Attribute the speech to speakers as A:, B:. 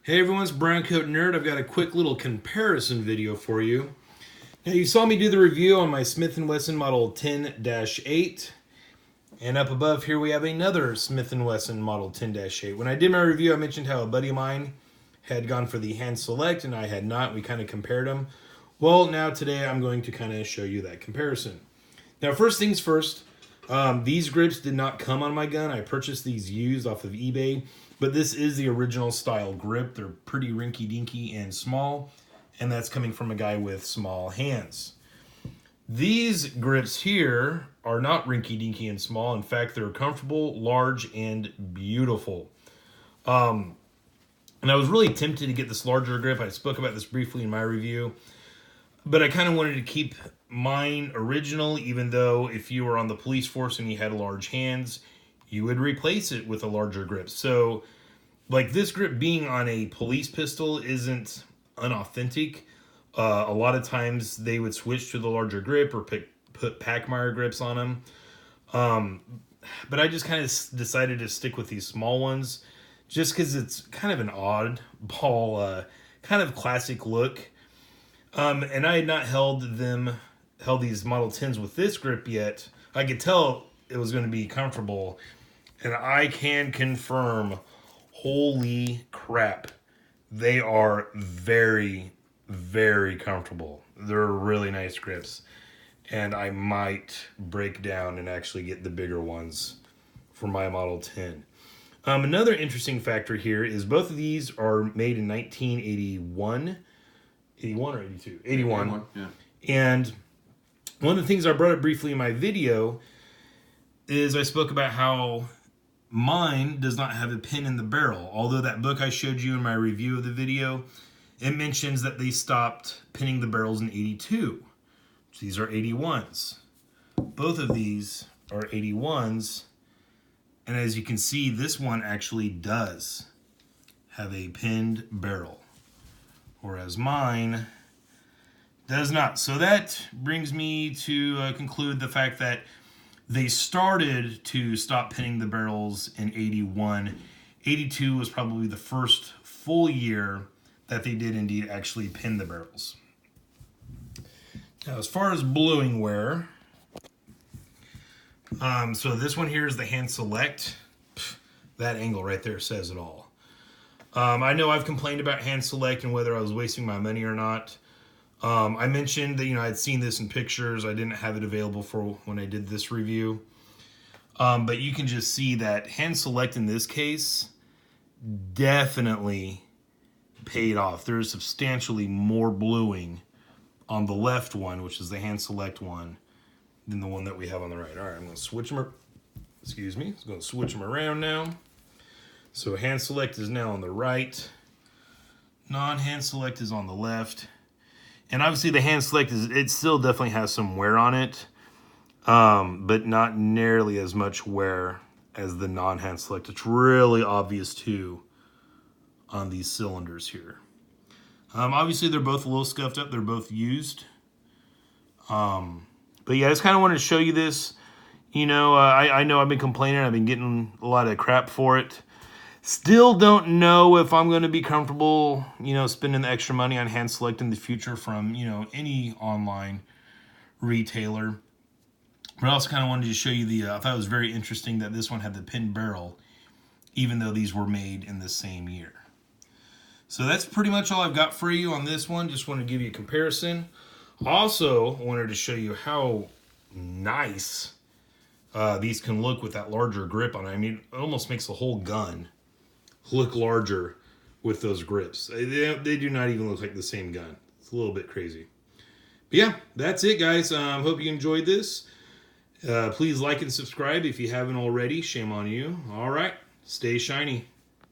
A: Hey everyone, it's BrowncoatNerd. I've got a quick little comparison video for you. Now you saw me do the review on my Smith & Wesson Model 10-8. And up above here we have another Smith & Wesson Model 10-8. When I did my review, I mentioned how a buddy of mine had gone for the hand select and I had not. We kind of compared them. Well, now today I'm going to kind of show you that comparison. Now first things first, these grips did not come on my gun. I purchased these used off of eBay. But this is the original style grip. They're pretty rinky-dinky and small, and that's coming from a guy with small hands. These grips here are not rinky-dinky and small. In fact, they're comfortable, large, and beautiful. And I was really tempted to get this larger grip. I spoke about this briefly in my review, but I kind of wanted to keep mine original, even though if you were on the police force and you had large hands, you would replace it with a larger grip. So, like this grip being on a police pistol isn't unauthentic. A lot of times they would switch to the larger grip or put Packmeyer grips on them. But I just kind of decided to stick with these small ones just because it's kind of an oddball, kind of classic look. And I had not held these Model 10s with this grip yet. I could tell it was going to be comfortable, and I can confirm, holy crap, they are very, very comfortable. They're really nice grips, and I might break down and actually get the bigger ones for my Model 10. Another interesting factor here is both of these are made in 1981. 81 or 82? 81. Yeah. And one of the things I brought up briefly in my video is I spoke about how mine does not have a pin in the barrel. Although that book I showed you in my review of the video, it mentions that they stopped pinning the barrels in 82. These are 81s. Both of these are 81s. And as you can see, this one actually does have a pinned barrel, whereas mine does not. So that brings me to conclude the fact that they started to stop pinning the barrels in 81. 82 was probably the first full year that they did indeed actually pin the barrels. Now, as far as bluing wear, so this one here is the hand select. That angle right there says it all. I know I've complained about hand select and whether I was wasting my money or not. I mentioned that, I'd seen this in pictures. I didn't have it available for when I did this review. But you can just see that hand select in this case definitely paid off. There's substantially more bluing on the left one, which is the hand select one, than the one that we have on the right. All right, I'm going to switch them. Excuse me. I'm going to switch them around now. So hand select is now on the right. Non-hand select is on the left. And obviously the hand select, it still definitely has some wear on it, but not nearly as much wear as the non-hand select. It's really obvious too on these cylinders here. Obviously they're both a little scuffed up. They're both used. But yeah, I just kind of wanted to show you this. I know I've been complaining. I've been getting a lot of crap for it. Still don't know if I'm going to be comfortable, spending the extra money on hand select in the future from, any online retailer. But I also kind of wanted to show you I thought it was very interesting that this one had the pin barrel, even though these were made in the same year. So that's pretty much all I've got for you on this one. Just wanted to give you a comparison. Also wanted to show you how nice these can look with that larger grip on it. I mean, it almost makes the whole gun look larger with those grips. They do not even look like the same gun. It's a little bit crazy. But yeah, that's it, guys. Hope you enjoyed this. Please like and subscribe if you haven't already. Shame on you. All right, stay shiny.